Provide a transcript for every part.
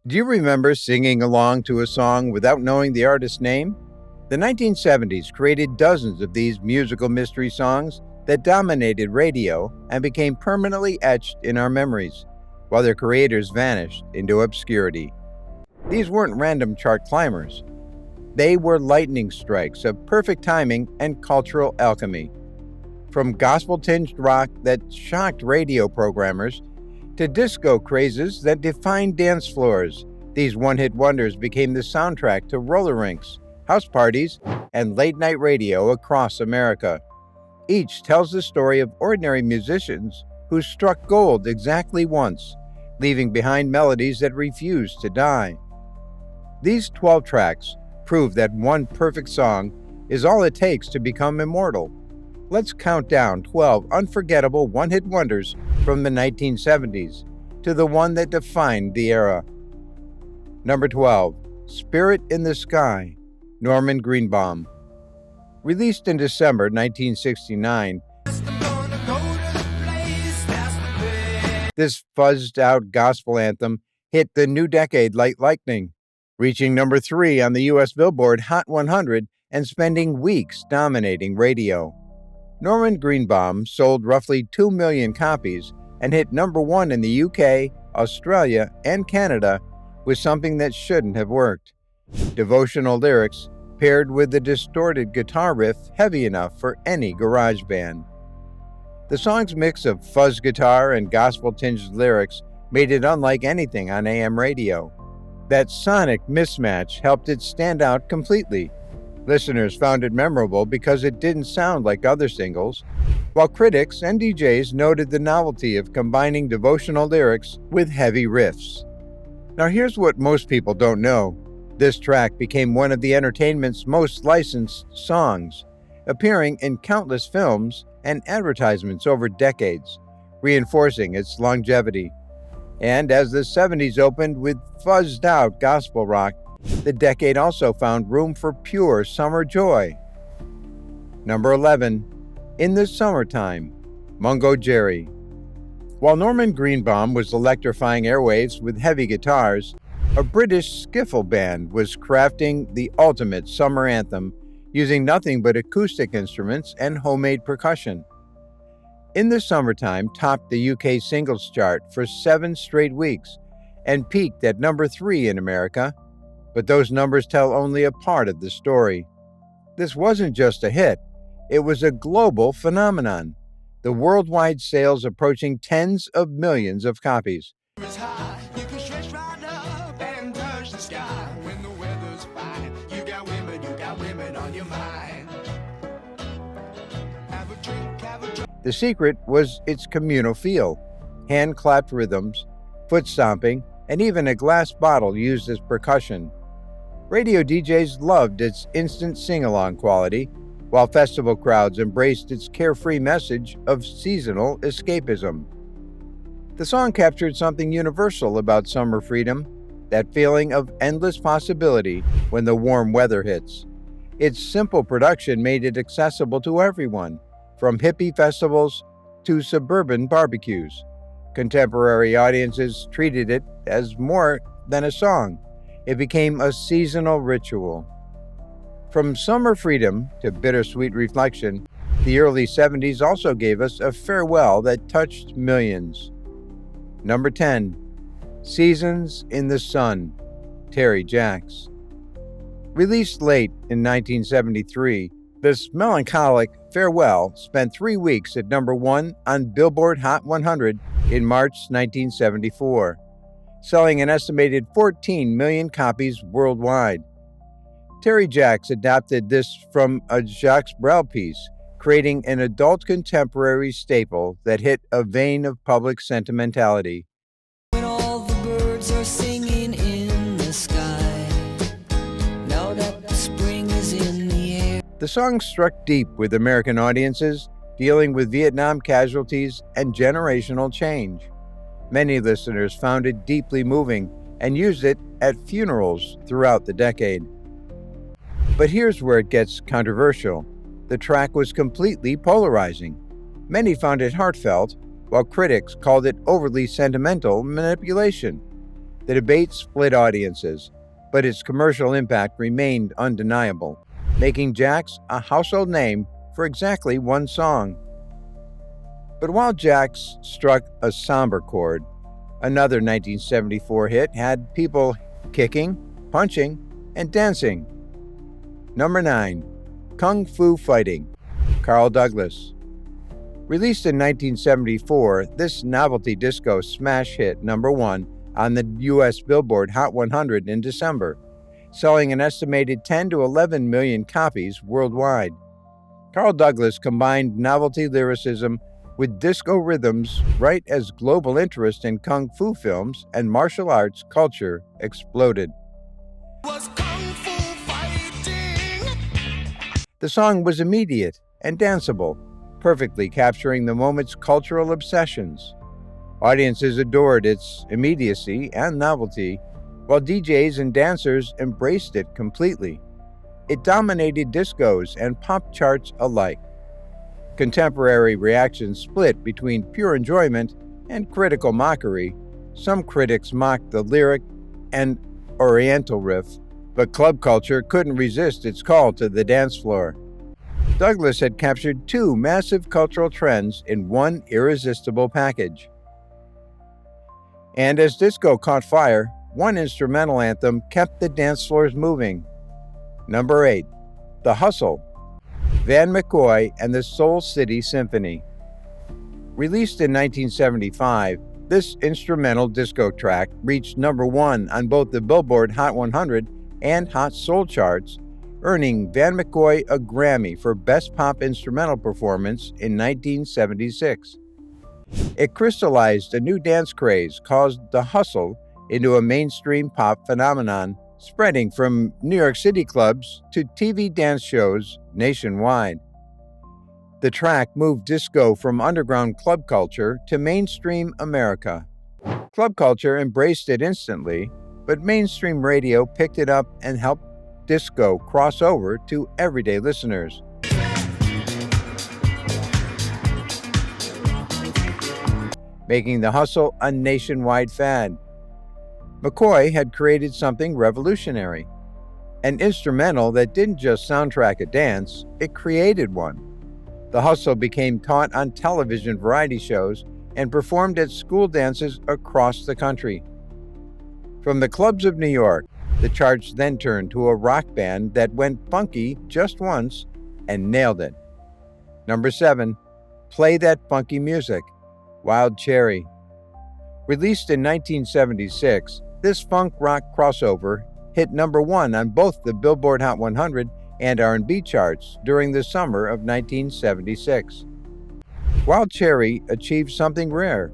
Do you remember singing along to a song without knowing the artist's name? The 1970s created dozens of these musical mystery songs that dominated radio and became permanently etched in our memories, while their creators vanished into obscurity. These weren't random chart climbers. They were lightning strikes of perfect timing and cultural alchemy. From gospel-tinged rock that shocked radio programmers to disco crazes that defined dance floors, these one-hit wonders became the soundtrack to roller rinks, house parties, and late-night radio across America. Each tells the story of ordinary musicians who struck gold exactly once, leaving behind melodies that refused to die. These 12 tracks prove that one perfect song is all it takes to become immortal. Let's count down 12 unforgettable one-hit wonders from the 1970s to the one that defined the era. Number 12, Spirit in the Sky, Norman Greenbaum. Released in December 1969, this fuzzed-out gospel anthem hit the new decade like lightning, reaching number 3 on the U.S. Billboard Hot 100 and spending weeks dominating radio. Norman Greenbaum sold roughly 2 million copies and hit number 1 in the UK, Australia, and Canada with something that shouldn't have worked: devotional lyrics paired with the distorted guitar riff heavy enough for any garage band. The song's mix of fuzz guitar and gospel-tinged lyrics made it unlike anything on AM radio. That sonic mismatch helped it stand out completely. Listeners found it memorable because it didn't sound like other singles, while critics and DJs noted the novelty of combining devotional lyrics with heavy riffs. Now here's what most people don't know. This track became one of the entertainment's most licensed songs, appearing in countless films and advertisements over decades, reinforcing its longevity. And as the 70s opened with fuzzed-out gospel rock, the decade also found room for pure summer joy. Number 11, In the Summertime, Mungo Jerry. While Norman Greenbaum was electrifying airwaves with heavy guitars, a British skiffle band was crafting the ultimate summer anthem using nothing but acoustic instruments and homemade percussion. In the Summertime topped the UK singles chart for 7 straight weeks and peaked at number 3 in America, but those numbers tell only a part of the story. This wasn't just a hit, it was a global phenomenon, the worldwide sales approaching tens of millions of copies. The secret was its communal feel, hand-clapped rhythms, foot stomping, and even a glass bottle used as percussion. Radio DJs loved its instant sing-along quality, while festival crowds embraced its carefree message of seasonal escapism. The song captured something universal about summer freedom, that feeling of endless possibility when the warm weather hits. Its simple production made it accessible to everyone, from hippie festivals to suburban barbecues. Contemporary audiences treated it as more than a song. It became a seasonal ritual. From summer freedom to bittersweet reflection, the early 70s also gave us a farewell that touched millions. Number 10, Seasons in the Sun, Terry Jacks. Released late in 1973, this melancholic farewell spent 3 weeks at number 1 on Billboard Hot 100 in March 1974, selling an estimated 14 million copies worldwide. Terry Jacks adapted this from a Jacques Brel piece, creating an adult contemporary staple that hit a vein of public sentimentality. When all the birds are singing in the sky, now that the spring is in the air. The song struck deep with American audiences, dealing with Vietnam casualties and generational change. Many listeners found it deeply moving and used it at funerals throughout the decade. But here's where it gets controversial. The track was completely polarizing. Many found it heartfelt, while critics called it overly sentimental manipulation. The debate split audiences, but its commercial impact remained undeniable, making Jax a household name for exactly one song. But while Jax struck a somber chord, another 1974 hit had people kicking, punching, and dancing. Number 9. Kung Fu Fighting, Carl Douglas. Released in 1974, this novelty disco smash hit number 1 on the U.S. Billboard Hot 100 in December, selling an estimated 10 to 11 million copies worldwide. Carl Douglas combined novelty lyricism with disco rhythms right as global interest in kung fu films and martial arts culture exploded. The song was immediate and danceable, perfectly capturing the moment's cultural obsessions. Audiences adored its immediacy and novelty, while DJs and dancers embraced it completely. It dominated discos and pop charts alike. Contemporary reactions split between pure enjoyment and critical mockery. Some critics mocked the lyric and oriental riff, but club culture couldn't resist its call to the dance floor. Douglas had captured two massive cultural trends in one irresistible package. And as disco caught fire, one instrumental anthem kept the dance floors moving. Number 8. The Hustle, Van McCoy and the Soul City Symphony. Released in 1975, this instrumental disco track reached number 1 on both the Billboard Hot 100 and Hot Soul charts, earning Van McCoy a Grammy for Best Pop Instrumental Performance in 1976. It crystallized a new dance craze called the hustle into a mainstream pop phenomenon, spreading from New York City clubs to TV dance shows nationwide. The track moved disco from underground club culture to mainstream America. Club culture embraced it instantly, but mainstream radio picked it up and helped disco cross over to everyday listeners. Making the hustle a nationwide fad. McCoy had created something revolutionary. An instrumental that didn't just soundtrack a dance, it created one. The hustle became taught on television variety shows and performed at school dances across the country. From the clubs of New York, the charts then turned to a rock band that went funky just once and nailed it. Number 7. Play That Funky Music, Wild Cherry. Released in 1976, this funk rock crossover hit number 1 on both the Billboard Hot 100 and R&B charts during the summer of 1976. Wild Cherry achieved something rare,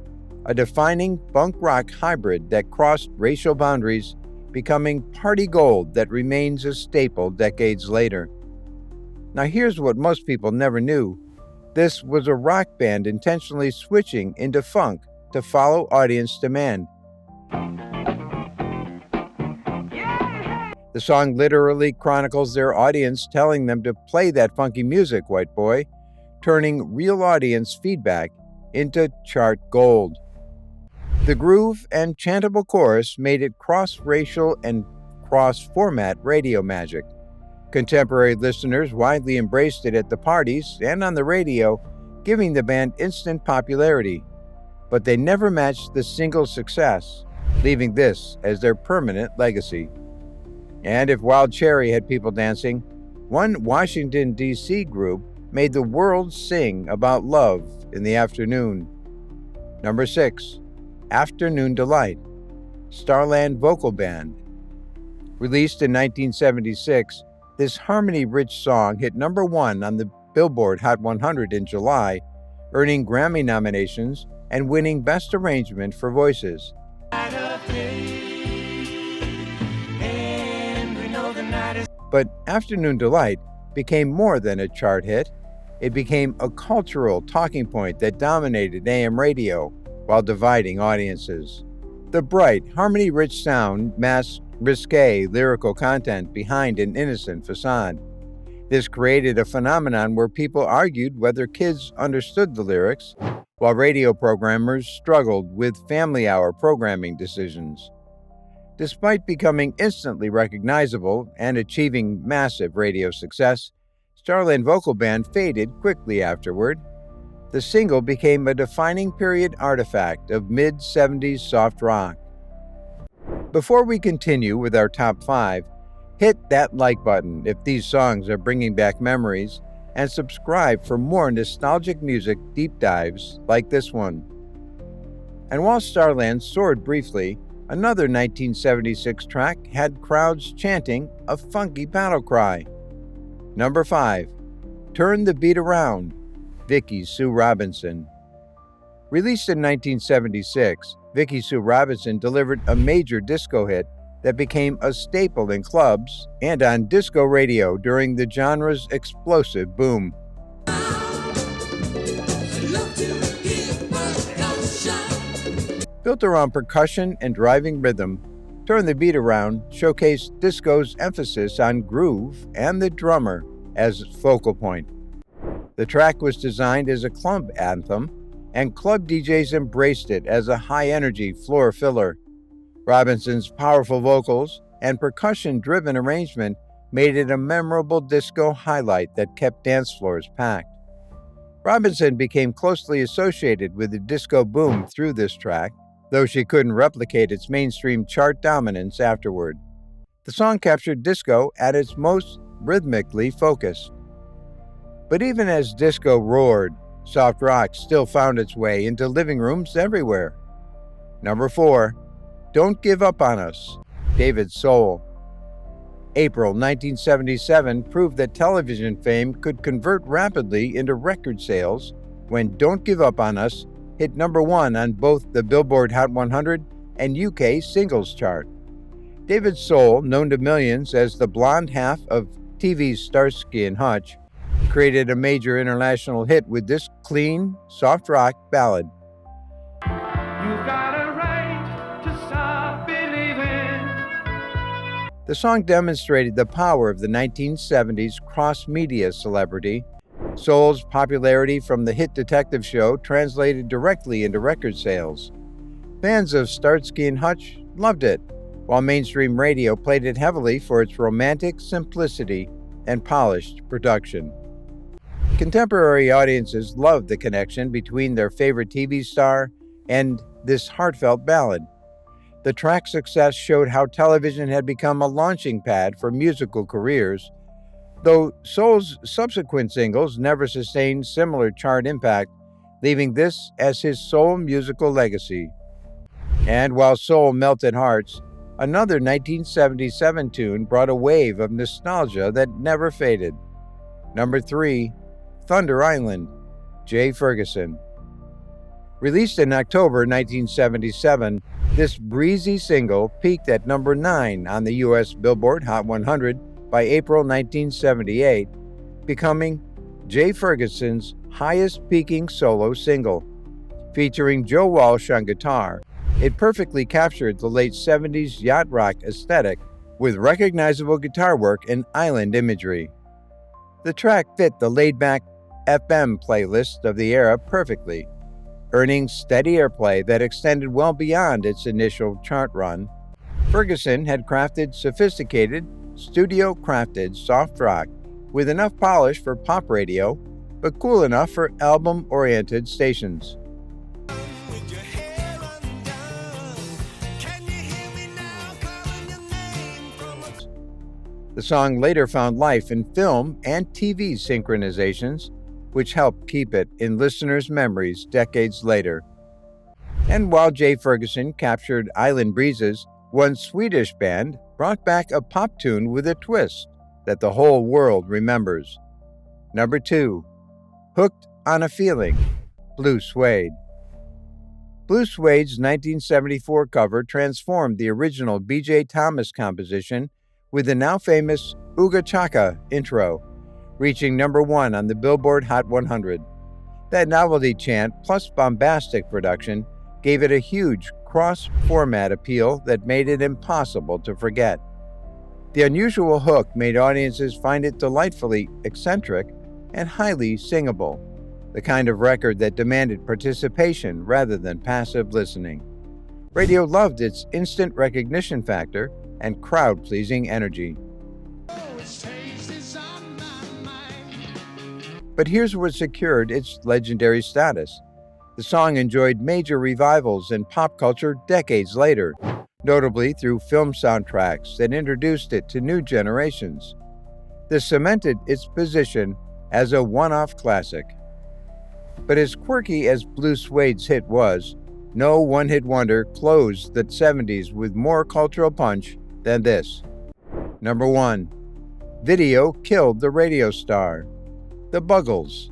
a defining funk rock hybrid that crossed racial boundaries, becoming party gold that remains a staple decades later. Now here's what most people never knew. This was a rock band intentionally switching into funk to follow audience demand. The song literally chronicles their audience telling them to play that funky music, white boy, turning real audience feedback into chart gold. The groove and chantable chorus made it cross-racial and cross-format radio magic. Contemporary listeners widely embraced it at the parties and on the radio, giving the band instant popularity. But they never matched the single's success, leaving this as their permanent legacy. And if Wild Cherry had people dancing, one Washington, D.C. group made the world sing about love in the afternoon. Number 6. Afternoon Delight, Starland Vocal Band. Released in 1976, this harmony-rich song hit number 1 on the Billboard Hot 100 in July, earning Grammy nominations and winning Best Arrangement for Voices. But Afternoon Delight became more than a chart hit. It became a cultural talking point that dominated AM radio while dividing audiences. The bright, harmony-rich sound masked risque lyrical content behind an innocent facade. This created a phenomenon where people argued whether kids understood the lyrics, while radio programmers struggled with family hour programming decisions. Despite becoming instantly recognizable and achieving massive radio success, Starland Vocal Band faded quickly afterward. The single became a defining period artifact of mid-70s soft rock. Before we continue with our top 5, hit that like button if these songs are bringing back memories, and subscribe for more nostalgic music deep dives like this one. And while Starland soared briefly, another 1976 track had crowds chanting a funky battle cry. Number 5, Turn the Beat Around, Vicki Sue Robinson. Released in 1976, Vicki Sue Robinson delivered a major disco hit that became a staple in clubs and on disco radio during the genre's explosive boom. Built around percussion and driving rhythm, Turn the Beat Around showcased disco's emphasis on groove and the drummer as focal point. The track was designed as a club anthem, and club DJs embraced it as a high-energy floor filler. Robinson's powerful vocals and percussion-driven arrangement made it a memorable disco highlight that kept dance floors packed. Robinson became closely associated with the disco boom through this track, though she couldn't replicate its mainstream chart dominance afterward. The song captured disco at its most rhythmically focused. But even as disco roared, soft rock still found its way into living rooms everywhere. Number 4, Don't Give Up on Us, David Soul. April 1977 proved that television fame could convert rapidly into record sales when Don't Give Up on Us hit number 1 on both the Billboard Hot 100 and UK singles chart. David Soul, known to millions as the blonde half of TV's Starsky and Hutch, created a major international hit with this clean, soft rock ballad. You've got a right to stop believing. The song demonstrated the power of the 1970s cross-media celebrity. Soul's popularity from the hit detective show translated directly into record sales. Fans of Starsky and Hutch loved it, while mainstream radio played it heavily for its romantic simplicity and polished production. Contemporary audiences loved the connection between their favorite TV star and this heartfelt ballad. The track's success showed how television had become a launching pad for musical careers, though Soul's subsequent singles never sustained similar chart impact, leaving this as his sole musical legacy. And while Soul melted hearts, another 1977 tune brought a wave of nostalgia that never faded. Number 3, Thunder Island, Jay Ferguson. Released in October 1977, this breezy single peaked at number 9 on the US Billboard Hot 100 by April 1978, becoming Jay Ferguson's highest-peaking solo single. Featuring Joe Walsh on guitar, it perfectly captured the late 70s yacht rock aesthetic with recognizable guitar work and island imagery. The track fit the laid-back FM playlist of the era perfectly, earning steady airplay that extended well beyond its initial chart run. Ferguson had crafted sophisticated, studio-crafted soft rock with enough polish for pop radio, but cool enough for album-oriented stations. The song later found life in film and TV synchronizations, which helped keep it in listeners' memories decades later. And while Jay Ferguson captured island breezes, one Swedish band brought back a pop tune with a twist that the whole world remembers. Number 2, Hooked on a Feeling, Blue Suede. Blue Suede's 1974 cover transformed the original B.J. Thomas composition with the now famous Ooga Chaka intro, reaching number 1 on the Billboard Hot 100. That novelty chant plus bombastic production gave it a huge cross-format appeal that made it impossible to forget. The unusual hook made audiences find it delightfully eccentric and highly singable, the kind of record that demanded participation rather than passive listening. Radio loved its instant recognition factor and crowd-pleasing energy. But here's what secured its legendary status. The song enjoyed major revivals in pop culture decades later, notably through film soundtracks that introduced it to new generations. This cemented its position as a one-off classic. But as quirky as Blue Suede's hit was, no one-hit wonder closed the 70s with more cultural punch than this. Number 1. Video killed the radio star. The Buggles.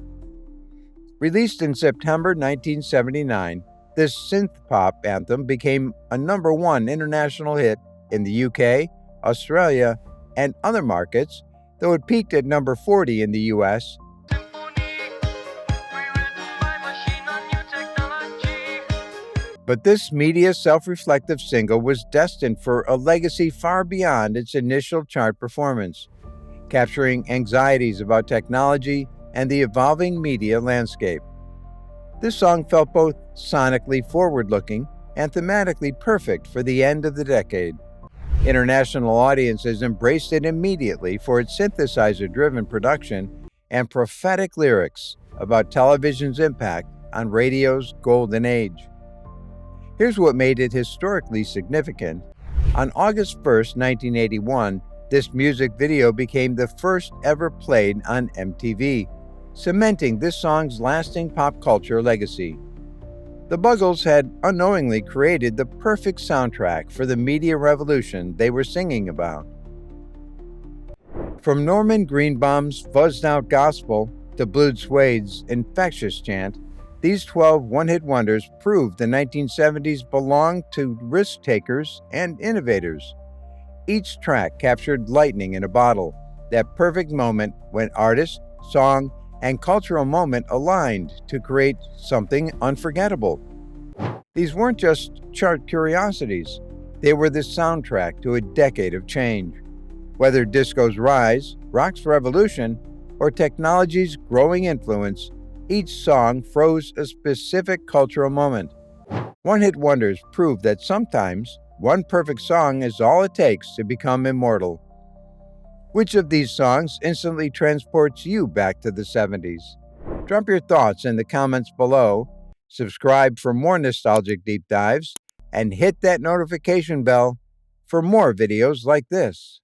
Released in September 1979, this synth-pop anthem became a number 1 international hit in the UK, Australia, and other markets, though it peaked at number 40 in the US. But this media self-reflective single was destined for a legacy far beyond its initial chart performance, capturing anxieties about technology and the evolving media landscape. This song felt both sonically forward-looking and thematically perfect for the end of the decade. International audiences embraced it immediately for its synthesizer-driven production and prophetic lyrics about television's impact on radio's golden age. Here's what made it historically significant. On August 1, 1981, this music video became the first ever played on MTV, cementing this song's lasting pop culture legacy. The Buggles had unknowingly created the perfect soundtrack for the media revolution they were singing about. From Norman Greenbaum's fuzzed-out gospel to Blue Suede's infectious chant, these 12 one-hit wonders proved the 1970s belonged to risk-takers and innovators. Each track captured lightning in a bottle, that perfect moment when artist, song, and cultural moment aligned to create something unforgettable. These weren't just chart curiosities, they were the soundtrack to a decade of change. Whether disco's rise, rock's revolution, or technology's growing influence, each song froze a specific cultural moment. One-hit wonders prove that sometimes one perfect song is all it takes to become immortal. Which of these songs instantly transports you back to the 70s? Drop your thoughts in the comments below, subscribe for more nostalgic deep dives, and hit that notification bell for more videos like this.